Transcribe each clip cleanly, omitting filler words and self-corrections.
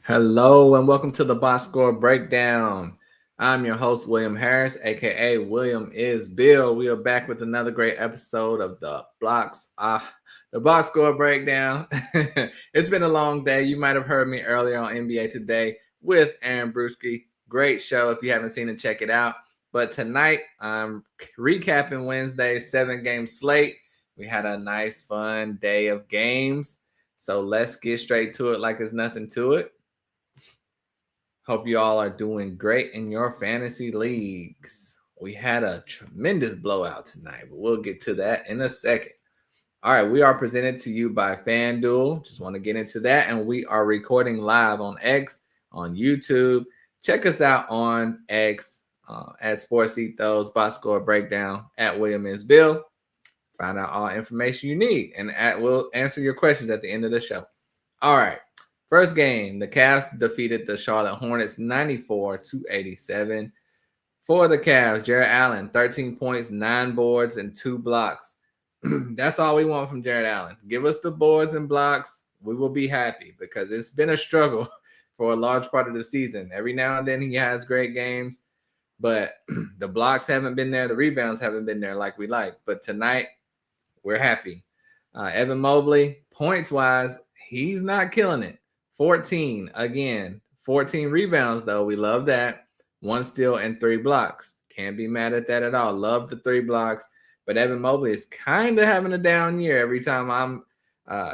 Hello and welcome to the Box Score Breakdown. I'm your host, William Harris, aka William is Bill. We are back with another great episode of the Box Score Breakdown. It's been a long day. You might have heard me earlier on NBA Today with Aaron Brewski. Great show. If you haven't seen it, check it out. But tonight, I'm recapping Wednesday's 7-game slate. We had a nice, fun day of games. So let's get straight to it like there's nothing to it. Hope you all are doing great in your fantasy leagues. We had a tremendous blowout tonight, but we'll get to that in a second. All right, we are presented to you by FanDuel. Just want to get into that. And we are recording live on X, on YouTube. Check us out on X at SportsEthos, Box Score Breakdown, at William is Bill. Find out all information you need, and we'll answer your questions at the end of the show. All right. First game, the Cavs defeated the Charlotte Hornets 94-87. For the Cavs, Jared Allen, 13 points, 9 boards, and 2 blocks. That's all we want from Jared Allen. Give us the boards and blocks. We will be happy because it's been a struggle for a large part of the season. Every now and then he has great games, but the blocks haven't been there. The rebounds haven't been there like we like. But tonight, we're happy. Evan Mobley, points-wise, he's not killing it. 14 again, 14 rebounds though. We love that. 1 steal and 3 blocks. Can't be mad at that at all. Love the 3 blocks. But Evan Mobley is kind of having a down year every time I'm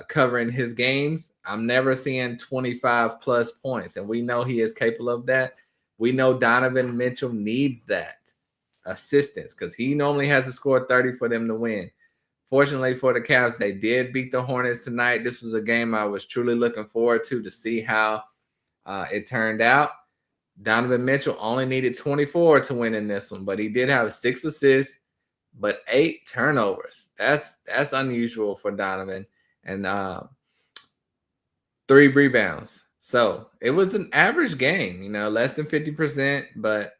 covering his games. I'm never seeing 25 plus points, and we know he is capable of that. We know Donovan Mitchell needs that assistance because he normally has to score 30 for them to win. Fortunately for the Cavs, they did beat the Hornets tonight. This was a game I was truly looking forward to see how it turned out. Donovan Mitchell only needed 24 to win in this one, but he did have 6 assists, but 8 turnovers. That's unusual for Donovan, and 3 rebounds. So it was an average game, less than 50%, but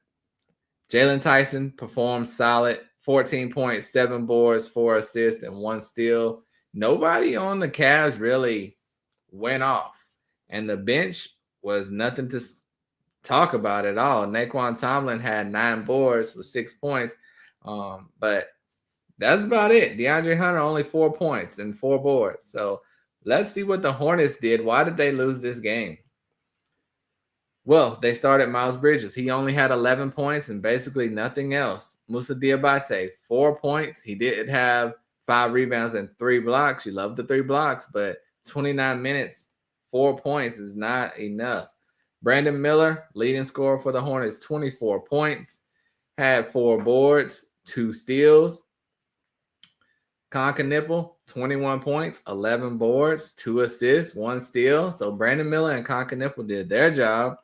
Jalen Tyson performed solid. 14 points, 7 boards, 4 assists, and 1 steal. Nobody on the Cavs really went off. And the bench was nothing to talk about at all. Naquan Tomlin had 9 boards with 6 points. But that's about it. DeAndre Hunter only 4 points and 4 boards. So let's see what the Hornets did. Why did they lose this game? Well, they started Miles Bridges. He only had 11 points and basically nothing else. Musa Diabate, 4 points. He did have 5 rebounds and 3 blocks. You love the 3 blocks, but 29 minutes, 4 points is not enough. Brandon Miller, leading scorer for the Hornets, 24 points. Had 4 boards, 2 steals. Concanipple, 21 points, 11 boards, 2 assists, 1 steal. So Brandon Miller and Concanipple did their job.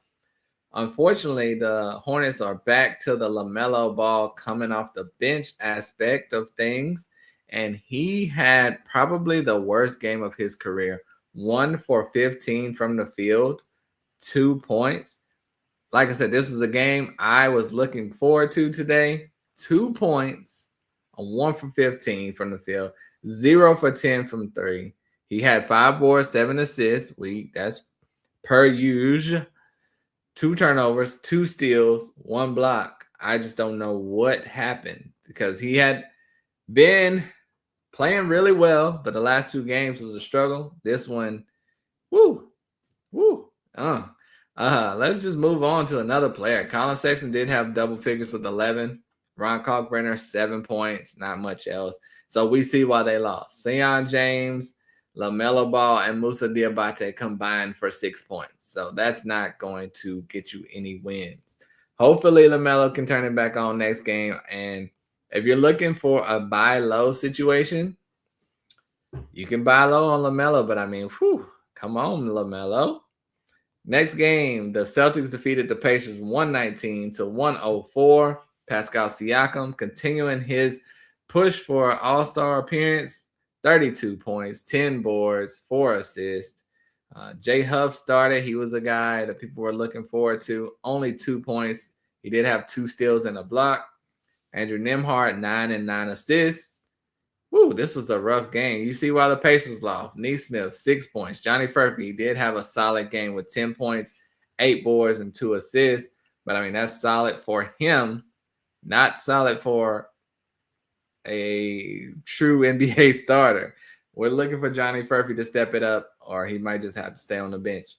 Unfortunately, the Hornets are back to the LaMelo Ball coming off the bench aspect of things, and he had probably the worst game of his career. 1 for 15 from the field, 2 points. Like I said, this was a game I was looking forward to today. 2 points, a 1 for 15 from the field, 0 for 10 from 3. He had 5 boards, 7 assists. That's per usual. 2 turnovers, 2 steals, 1 block. I just don't know what happened because he had been playing really well, but the last 2 games was a struggle. This one, let's just move on to another player. Colin Sexton did have double figures with 11. Ron Kalkbrenner, 7 points, not much else. So we see why they lost. Sion James, LaMelo Ball, and Musa Diabate combined for 6 points. So that's not going to get you any wins. Hopefully LaMelo can turn it back on next game. And if you're looking for a buy low situation, you can buy low on LaMelo. But I mean, come on, LaMelo. Next game, the Celtics defeated the Pacers 119-104. Pascal Siakam continuing his push for an all-star appearance. 32 points, 10 boards, 4 assists. Jay Huff started. He was a guy that people were looking forward to. Only 2 points. He did have 2 steals and a block. Andrew Nembhard, 9 and 9 assists. This was a rough game. You see why the Pacers lost. Neesmith, 6 points. Johnny Furphy did have a solid game with 10 points, 8 boards and 2 assists. But I mean, that's solid for him, not solid for a true NBA starter. We're looking for Johnny Furphy to step it up, or he might just have to stay on the bench.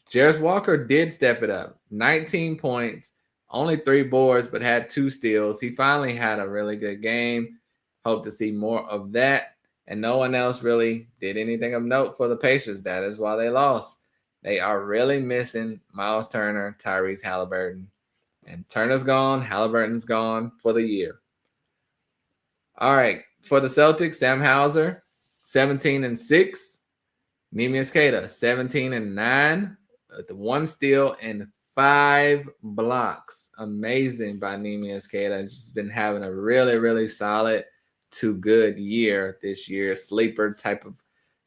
Jarris Walker did step it up. 19 points, only 3 boards, but had 2 steals. He finally had a really good game. Hope to see more of that. And no one else really did anything of note for the Pacers. That is why they lost. They are really missing Miles Turner, Tyrese Halliburton. And Turner's gone, Halliburton's gone for the year. All right, for the Celtics, Sam Hauser, 17-6. Neemias Queta, 17-9. With 1 steal and 5 blocks. Amazing by Neemias Queta. He's just been having a really, really solid to good year this year. Sleeper type of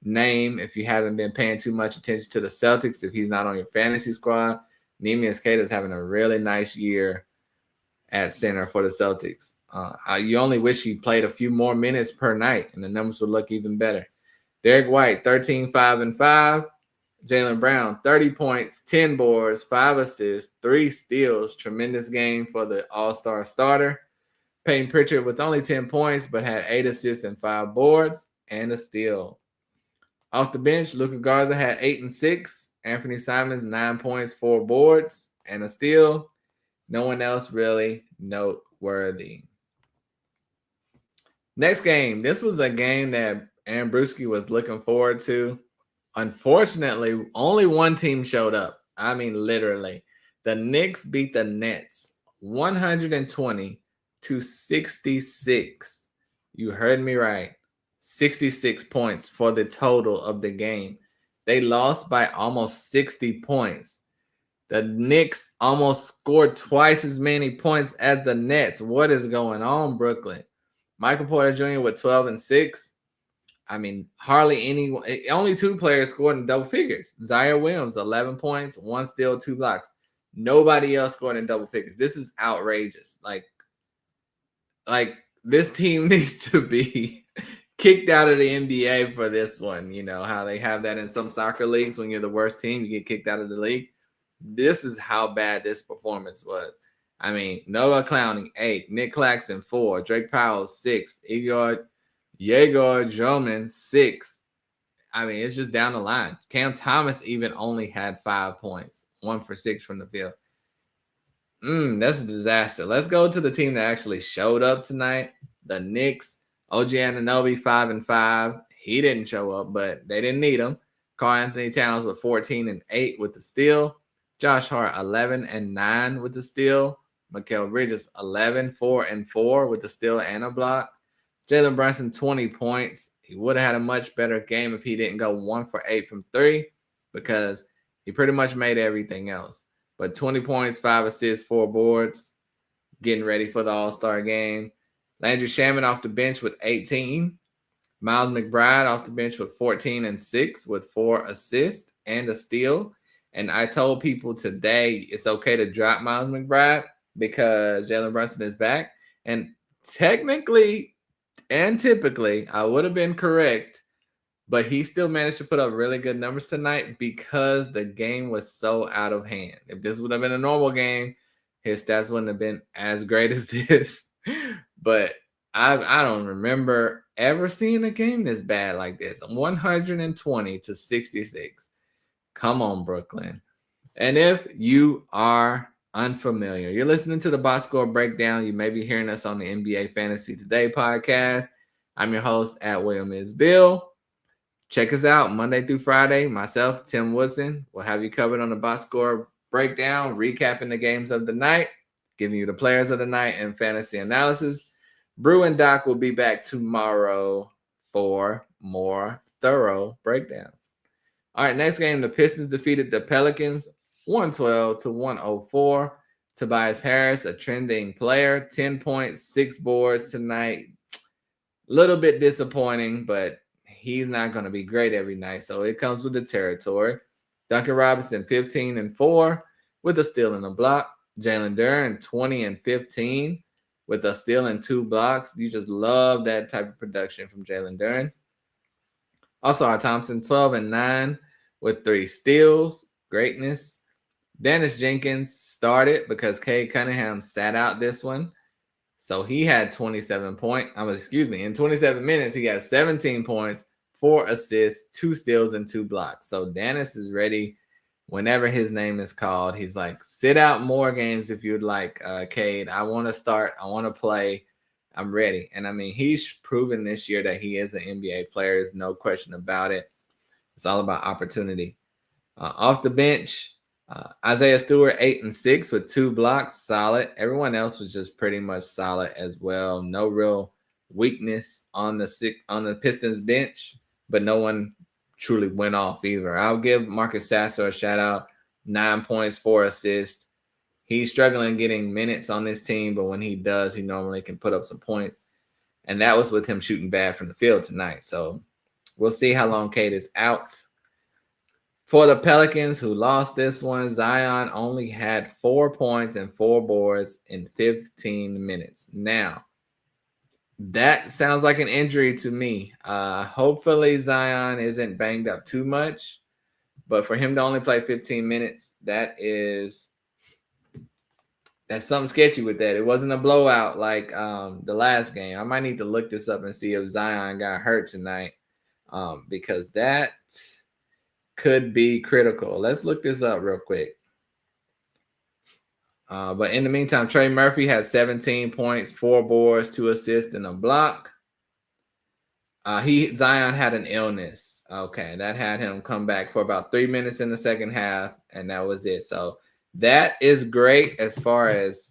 name. If you haven't been paying too much attention to the Celtics, if he's not on your fantasy squad, Neemias Queta is having a really nice year at center for the Celtics. You only wish he played a few more minutes per night, and the numbers would look even better. Derek White, 13-5-5. Jaylen Brown, 30 points, 10 boards, 5 assists, 3 steals. Tremendous game for the all-star starter. Peyton Pritchard with only 10 points, but had 8 assists and 5 boards and a steal. Off the bench, Luka Garza had 8 and 6. Anthony Simons, 9 points, 4 boards, and a steal. No one else really noteworthy. Next game. This was a game that Aaron Brewski was looking forward to. Unfortunately, only one team showed up. I mean, literally. The Knicks beat the Nets 120-66. You heard me right. 66 points for the total of the game. They lost by almost 60 points. The Knicks almost scored twice as many points as the Nets. What is going on, Brooklyn? Michael Porter Jr. with 12 and 6. I mean, hardly anyone. Only 2 players scored in double figures. Zaire Williams, 11 points, 1 steal, 2 blocks. Nobody else scored in double figures. This is outrageous. Like this team needs to be kicked out of the NBA for this one. You know how they have that in some soccer leagues. When you're the worst team, you get kicked out of the league. This is how bad this performance was. I mean, Noah Clowney, 8. Nick Claxton, 4. Drake Powell, 6. Igor Joman, 6. I mean, it's just down the line. Cam Thomas even only had 5 points. 1 for 6 from the field. That's a disaster. Let's go to the team that actually showed up tonight. The Knicks. OG Anunoby, 5 and 5. He didn't show up, but they didn't need him. Karl Anthony Towns with 14 and 8 with the steal. Josh Hart, 11 and 9 with the steal. Mikal Bridges, 11, 4 and 4 with the steal and a block. Jalen Brunson, 20 points. He would have had a much better game if he didn't go 1 for 8 from 3 because he pretty much made everything else. But 20 points, 5 assists, 4 boards, getting ready for the All-Star game. Landry Shamet off the bench with 18. Miles McBride off the bench with 14 and 6 with 4 assists and a steal. And I told people today it's okay to drop Miles McBride because Jalen Brunson is back. And technically and typically, I would have been correct, but he still managed to put up really good numbers tonight because the game was so out of hand. If this would have been a normal game, his stats wouldn't have been as great as this. But I don't remember ever seeing a game this bad like this. 120-66. Come on, Brooklyn. And if you are unfamiliar, you're listening to the Box Score Breakdown. You may be hearing us on the NBA Fantasy Today podcast. I'm your host at William is Bill. Check us out Monday through Friday. Myself, Tim Woodson, will have you covered on the Box Score Breakdown, recapping the games of the night, giving you the players of the night and fantasy analysis. Brew and Doc will be back tomorrow for more thorough breakdown. All right, next game, the Pistons defeated the Pelicans 112-104. Tobias Harris, a trending player, 10 points, 6 boards tonight. Little bit disappointing, but he's not going to be great every night, so it comes with the territory. Duncan Robinson, 15 and 4 with a steal and a block. Jalen Duren, 20 and 15 with a steal and 2 blocks. You just love that type of production from Jalen Duren. Also, our Thompson, 12 and 9 with 3 steals. Greatness. Dennis Jenkins started because Cade Cunningham sat out this one. So he had 27 points. In 27 minutes, he got 17 points, 4 assists, 2 steals, and 2 blocks. So Dennis is ready whenever his name is called. He's like, sit out more games if you'd like, Cade. I want to start. I want to play. I'm ready. And I mean, he's proven this year that he is an NBA player. There's no question about it. It's all about opportunity. Off the bench, Isaiah Stewart 8 and 6 with 2 blocks, solid. Everyone else was just pretty much solid as well. No real weakness on the Pistons bench, but no one truly went off either. I'll give Marcus Sasser a shout out. 9 points, 4 assists. He's struggling getting minutes on this team, but when he does, he normally can put up some points. And that was with him shooting bad from the field tonight. So we'll see how long Cade is out. For the Pelicans, who lost this one, Zion only had 4 points and 4 boards in 15 minutes. Now, that sounds like an injury to me. Hopefully, Zion isn't banged up too much. But for him to only play 15 minutes, that's something sketchy with that. It wasn't a blowout like the last game. I might need to look this up and see if Zion got hurt tonight because that could be critical. Let's look this up real quick. But in the meantime, Trey Murphy had 17 points, 4 boards, 2 assists, and a block. Zion had an illness. Okay, that had him come back for about 3 minutes in the second half, and that was it. So that is great as far as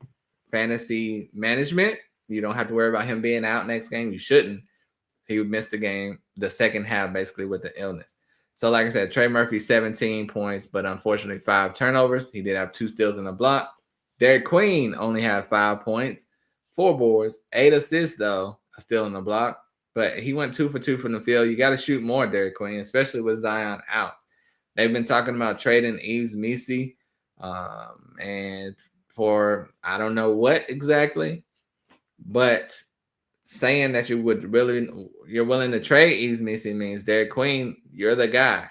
fantasy management. You don't have to worry about him being out next game. You shouldn't. He would miss the game, the second half, basically with the illness. So, like I said, Trey Murphy, 17 points, but unfortunately 5 turnovers. He did have 2 steals and a block. Derek Queen only had 5 points, 4 boards, 8 assists, though, a steal and a block. But he went 2 for 2 from the field. You got to shoot more, Derek Queen, especially with Zion out. They've been talking about trading Yves Missi and for I don't know what exactly, but saying that you're willing to trade Yves Missi means Derek Queen, you're the guy.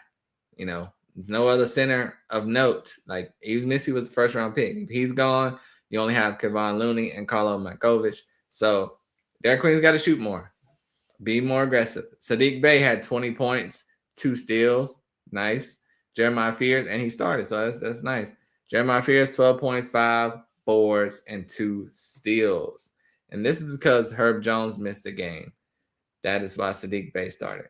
You know, there's no other center of note. Like Yves Missi was the first round pick. If he's gone, you only have Kevon Looney and Carlo Makovich. So Derek Queen's got to shoot more. Be more aggressive. Sadiq Bey had 20 points, 2 steals. Nice. Jeremiah Fears, and he started, so that's nice. Jeremiah Fears, 12 points, 5 boards, and 2 steals. And this is because Herb Jones missed the game. That is why Sadiq Bey started.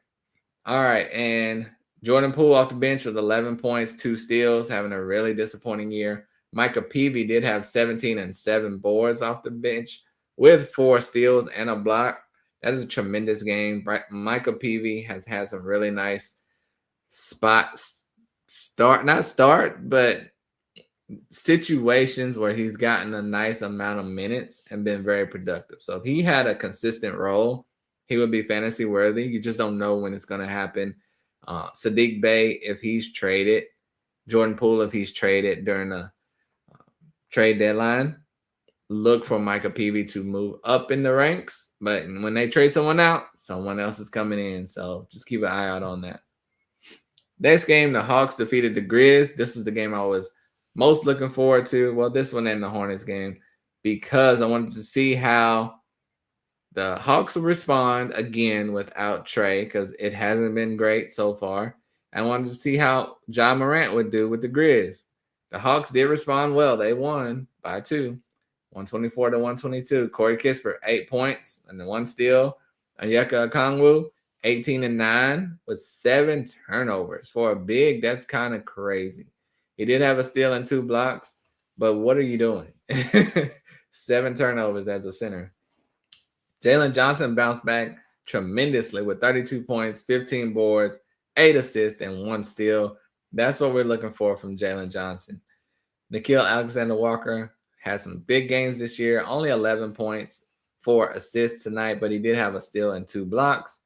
All right, and Jordan Poole off the bench with 11 points, 2 steals, having a really disappointing year. Micah Peavy did have 17 and 7 boards off the bench with 4 steals and a block. That is a tremendous game. Micah Peavy has had some really nice but situations where he's gotten a nice amount of minutes and been very productive. So if he had a consistent role, he would be fantasy worthy. You just don't know when it's going to happen. Sadiq Bey, if he's traded, Jordan Poole, if he's traded during the trade deadline, look for Micah Peavy to move up in the ranks. But when they trade someone out, someone else is coming in. So just keep an eye out on that. Next game, the Hawks defeated the Grizz. This was the game I was most looking forward to. Well, this one and the Hornets game, because I wanted to see how the Hawks will respond again without Trey, because it hasn't been great so far. I wanted to see how Ja Morant would do with the Grizz. The Hawks did respond well. They won by 2, 124 to 122. Corey Kispert, 8 points and 1 steal. Onyeka Okongwu, 18 and 9 with 7 turnovers. For a big, that's kind of crazy. He did have a steal and 2 blocks, but what are you doing? 7 turnovers as a center. Jalen Johnson bounced back tremendously with 32 points, 15 boards, 8 assists, and 1 steal. That's what we're looking for from Jalen Johnson. Nickeil Alexander-Walker had some big games this year, only 11 points, 4 assists tonight, but he did have a steal and 2 blocks.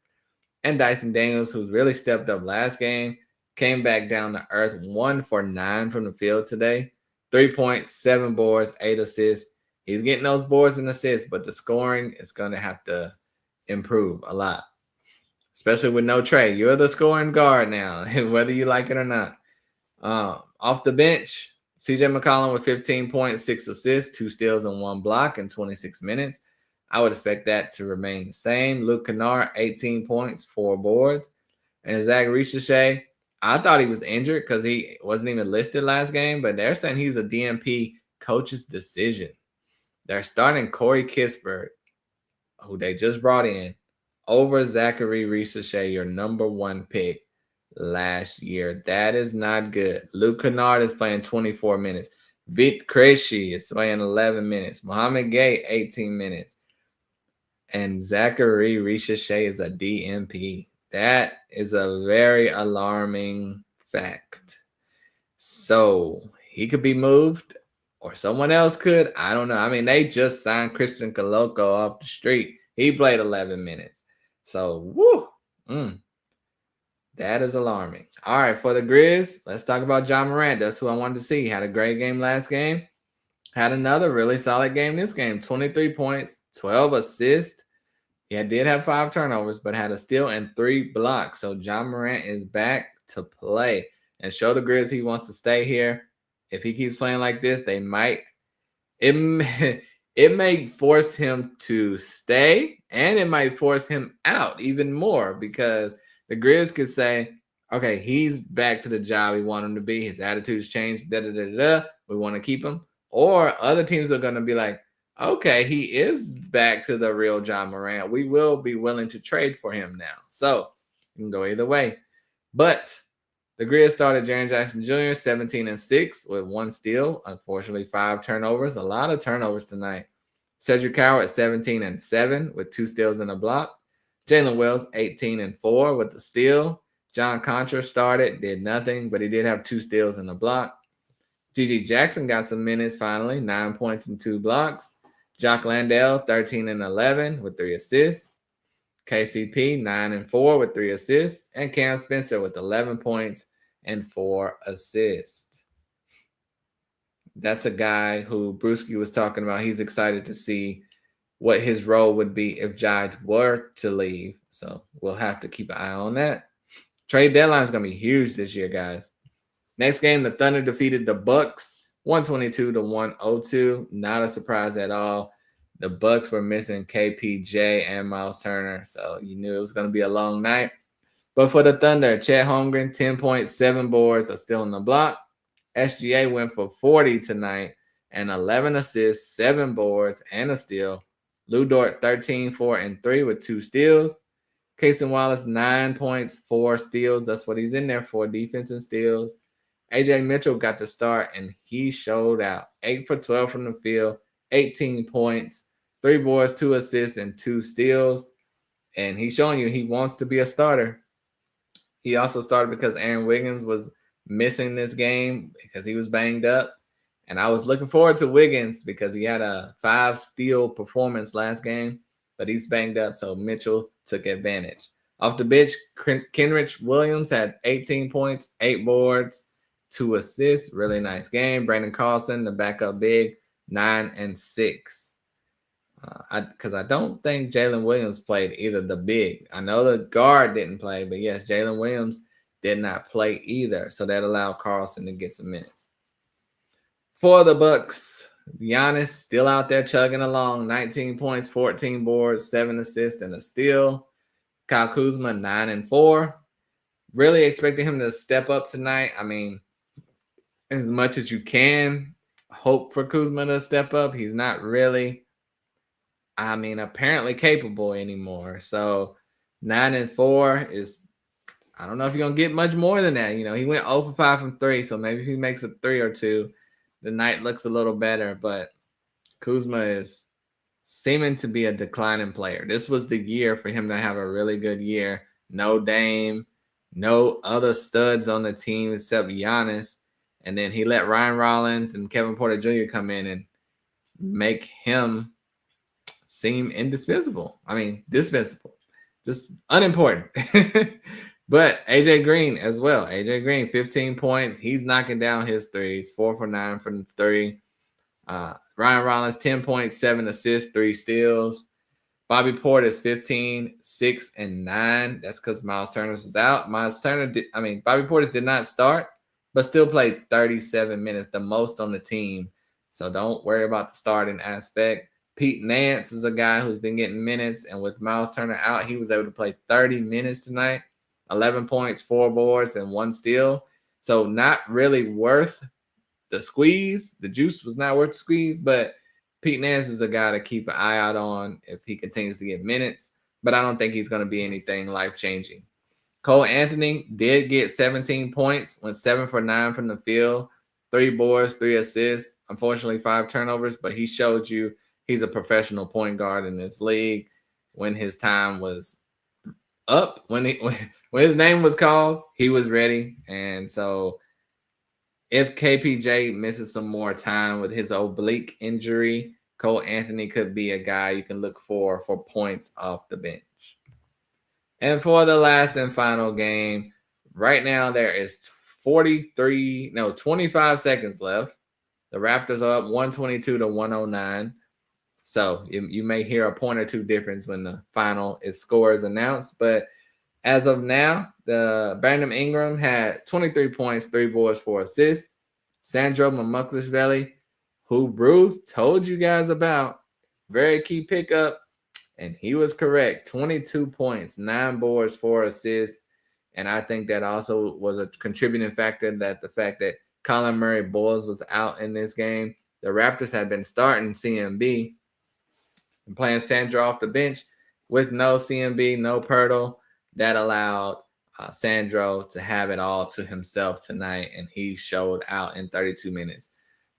And Dyson Daniels, who's really stepped up last game, came back down to earth, 1 for 9 from the field today. 3 points, 7 boards, 8 assists. He's getting those boards and assists, but the scoring is going to have to improve a lot, especially with no Trey. You're the scoring guard now, whether you like it or not. Off the bench, CJ McCollum with 15 points, 6 assists, 2 steals, and 1 block in 26 minutes. I would expect that to remain the same. Luke Kennard, 18 points, 4 boards. And Zach Ricochet, I thought he was injured because he wasn't even listed last game, but they're saying he's a DNP coach's decision. They're starting Corey Kispert, who they just brought in, over Zachary Ricochet, your number 1 pick last year. That is not good. Luke Kennard is playing 24 minutes. Vit Krejci is playing 11 minutes. Mohamed Gay, 18 minutes. And Zachary Ricochet is a DNP. That is a very alarming fact. So he could be moved or someone else could. I don't know. I mean, they just signed Christian Coloco off the street. He played 11 minutes. So, that is alarming. All right, for the Grizz, let's talk about Ja Morant. That's who I wanted to see. Had a great game last game. Had another really solid game this game. 23 points, 12 assists. He did have 5 turnovers, but had a steal and 3 blocks. So Ja Morant is back to play and show the Grizz he wants to stay here. If he keeps playing like this, they might. It may force him to stay, and it might force him out even more because the Grizz could say, okay, he's back to the job we want him to be. His attitude's changed. We want to keep him. Or other teams are going to be like, okay, he is back to the real Ja Morant. We will be willing to trade for him now. So you can go either way. But the Grizz started Jaren Jackson Jr. 17-6 with 1 steal. Unfortunately, 5 turnovers. A lot of turnovers tonight. Cedric Howard 17-7 with 2 steals and a block. Jalen Wells 18-4 with the steal. John Contra started, did nothing, but he did have 2 steals and a block. G.G. Jackson got some minutes finally, 9 points and 2 blocks. Jock Landale 13-11 with 3 assists. KCP 9-4 with 3 assists. And Cam Spencer with 11 points and 4 assists. That's a guy who Brewski was talking about. He's excited to see what his role would be if Ja were to leave. So we'll have to keep an eye on that. Trade deadline is going to be huge this year, guys. Next game, the Thunder defeated the Bucks 122-102. Not a surprise at all. The Bucks were missing KPJ and Miles Turner, so you knew it was going to be a long night. But for the Thunder, Chet Holmgren, 10 points, 7 boards, are still on the block. SGA went for 40 tonight and 11 assists, 7 boards, and a steal. Lou Dort, 13, 4, and 3 with 2 steals. Cason Wallace, 9 points, 4 steals. That's what he's in there for, defense and steals. AJ Mitchell got to start, and he showed out. 8 for 12 from the field, 18 points, 3 boards, 2 assists, and 2 steals. And he's showing you he wants to be a starter. He also started because Aaron Wiggins was missing this game because he was banged up. And I was looking forward to Wiggins because he had a 5-steal performance last game, but he's banged up, so Mitchell took advantage. Off the bench, Kenrich Williams had 18 points, 8 boards, 2 assists. Really nice game. Brandon Carlson, the backup big, 9 and 6. Because I don't think Jalen Williams played either the big. I know the guard didn't play, but yes, Jalen Williams did not play either. So that allowed Carlson to get some minutes. For the Bucks, Giannis still out there chugging along. 19 points, 14 boards, 7 assists, and a steal. Kyle Kuzma, 9-4. Really expecting him to step up tonight. I mean, as much as you can hope for Kuzma to step up, he's not really, apparently capable anymore. So 9-4 is, I don't know if you're going to get much more than that. You know, he went 0 for 5 from 3, so maybe if he makes a 3 or 2, the night looks a little better. But Kuzma is seeming to be a declining player. This was the year for him to have a really good year. No Dame, no other studs on the team except Giannis. And then he let Ryan Rollins and Kevin Porter Jr. come in and make him seem indispensable. Dispensable. Just unimportant. But AJ Green as well. AJ Green, 15 points. He's knocking down his threes. 4 for 9 from 3. Ryan Rollins, 10 points, 7 assists, 3 steals. Bobby Portis, 15, 6, and 9. That's because Miles Turner was out. Bobby Portis did not start. but still played 37 minutes, the most on the team. So don't worry about the starting aspect. Pete Nance is a guy who's been getting minutes, and with Miles Turner out, he was able to play 30 minutes tonight, 11 points, 4 boards, and 1 steal. So not really worth the squeeze. The juice was not worth the squeeze, but Pete Nance is a guy to keep an eye out on if he continues to get minutes, but I don't think he's going to be anything life-changing. Cole Anthony did get 17 points, went 7 for 9 from the field, 3 boards, 3 assists, unfortunately 5 turnovers, but he showed you he's a professional point guard in this league. When his time was up, when his name was called, he was ready. And so if KPJ misses some more time with his oblique injury, Cole Anthony could be a guy you can look for points off the bench. And for the last and final game, right now there is 25 seconds left. The Raptors are up 122 to 109. So you may hear a point or two difference when the final score is announced. But as of now, the Brandon Ingram had 23 points, 3 boards, 4 assists. Sandro Mamukelashvili, who Brew told you guys about, very key pickup, and he was correct. 22 points, 9 boards, 4 assists. And I think that also was a contributing factor, that the fact that Colin Murray-Boyles was out in this game. The Raptors had been starting CMB and playing Sandro off the bench with no CMB, no Pirtle. That allowed Sandro to have it all to himself tonight, and he showed out in 32 minutes,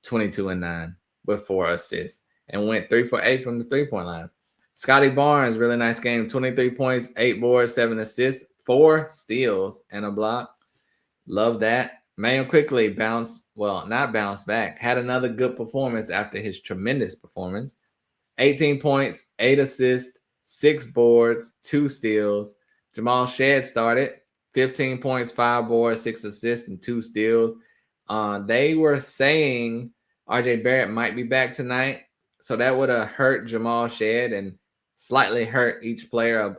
22 and 9 with 4 assists, and went 3 for 8 from the 3-point line. Scotty Barnes, really nice game, 23 points, 8 boards, 7 assists, 4 steals, and a block. Love that. Manuel quickly not bounced back, had another good performance after his tremendous performance. 18 points, 8 assists, 6 boards, 2 steals. Jamal Shead started, 15 points, 5 boards, 6 assists, and 2 steals. They were saying RJ Barrett might be back tonight, so that would have hurt Jamal Shead and slightly hurt each player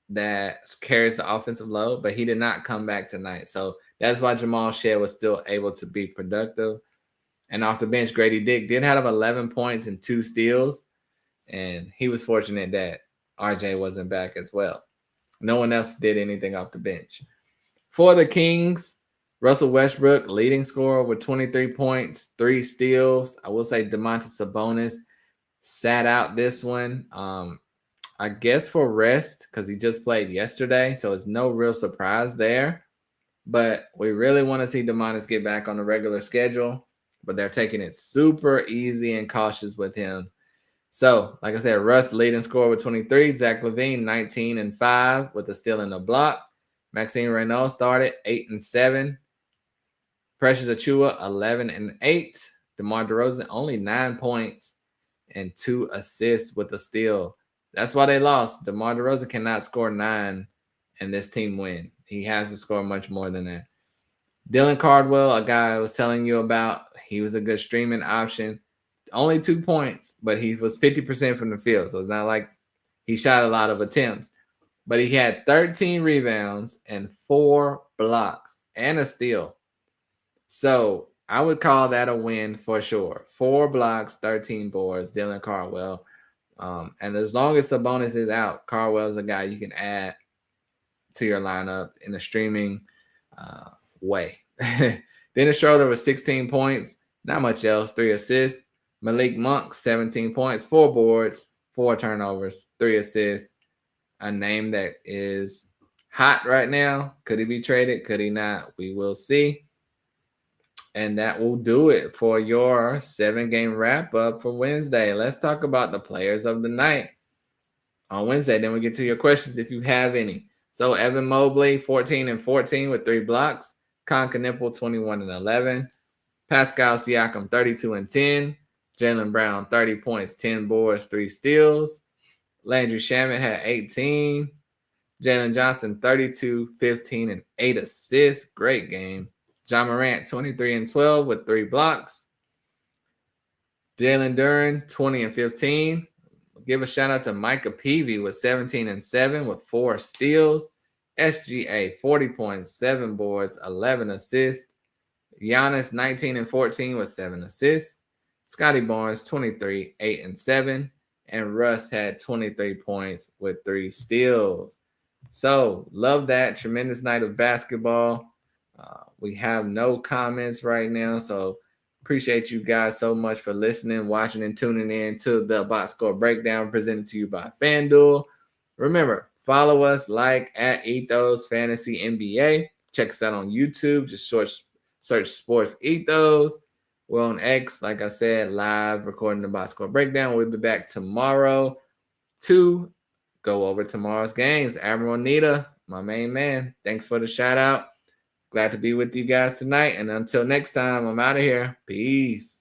that carries the offensive load, but he did not come back tonight. So that's why Jamal Shead was still able to be productive. And off the bench, Grady Dick did have 11 points and 2 steals, and he was fortunate that RJ wasn't back as well. No one else did anything off the bench. For the Kings, Russell Westbrook, leading scorer with 23 points, 3 steals. I will say Domantas Sabonis sat out this one. I guess for rest, because he just played yesterday, so it's no real surprise there. But we really want to see Domantas get back on the regular schedule, but they're taking it super easy and cautious with him. So, like I said, Russ leading scorer with 23. Zach LaVine, 19 and 5 with a steal and a block. Maxime Renault started 8 and 7. Precious Achiuwa, 11 and 8. DeMar DeRozan, only 9 points and 2 assists with a steal. That's why they lost. DeMar DeRozan cannot score 9 and this team win. He has to score much more than that. Dylan Cardwell, a guy I was telling you about, he was a good streaming option. Only 2 points, but he was 50% from the field. So it's not like he shot a lot of attempts. But he had 13 rebounds and 4 blocks and a steal. So I would call that a win for sure. 4 blocks, 13 boards, Dylan Cardwell. And as long as Sabonis is out, Cardwell is a guy you can add to your lineup in a streaming way. Dennis Schroeder was 16 points, not much else, 3 assists. Malik Monk, 17 points, 4 boards, 4 turnovers, 3 assists. A name that is hot right now. Could he be traded? Could he not? We will see. And that will do it for your 7-game wrap-up for Wednesday. Let's talk about the players of the night on Wednesday. Then we get to your questions if you have any. So Evan Mobley, 14 and 14 with 3 blocks. Con Knipple, 21 and 11. Pascal Siakam, 32 and 10. Jaylen Brown, 30 points, 10 boards, 3 steals. Landry Shamet had 18. Jalen Johnson, 32, 15, and 8 assists. Great game. John Morant, 23 and 12 with 3 blocks. Jalen Duren, 20 and 15. Give a shout out to Micah Peavy with 17 and 7 with 4 steals. SGA, 40 points, 7 boards, 11 assists. Giannis, 19 and 14 with 7 assists. Scotty Barnes, 23, 8 and 7. And Russ had 23 points with 3 steals. So, love that. Tremendous night of basketball. We have no comments right now. So, appreciate you guys so much for listening, watching, and tuning in to the Box Score Breakdown presented to you by FanDuel. Remember, follow us like at Ethos Fantasy NBA. Check us out on YouTube. Just search Sports Ethos. We're on X, like I said, live recording the Box Score Breakdown. We'll be back tomorrow to go over tomorrow's games. Admiral Nita, my main man, thanks for the shout out. Glad to be with you guys tonight. And until next time, I'm out of here. Peace.